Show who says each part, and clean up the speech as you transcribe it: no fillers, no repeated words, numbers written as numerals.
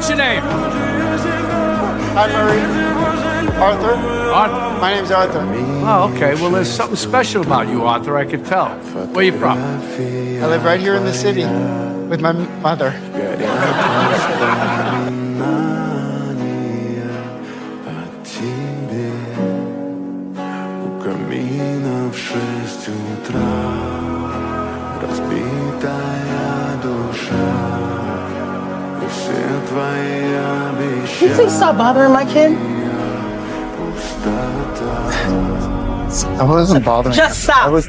Speaker 1: What's your name?
Speaker 2: Hi, Marie. Arthur?
Speaker 1: Arthur.
Speaker 2: My name's Arthur.
Speaker 1: Oh, okay. Well, there's something special about you, Arthur. I can tell. Where you from?
Speaker 2: I live right here in the city with my mother.
Speaker 3: You please stop bothering my kid?
Speaker 2: I wasn't bothering.
Speaker 3: Just stop.
Speaker 2: I was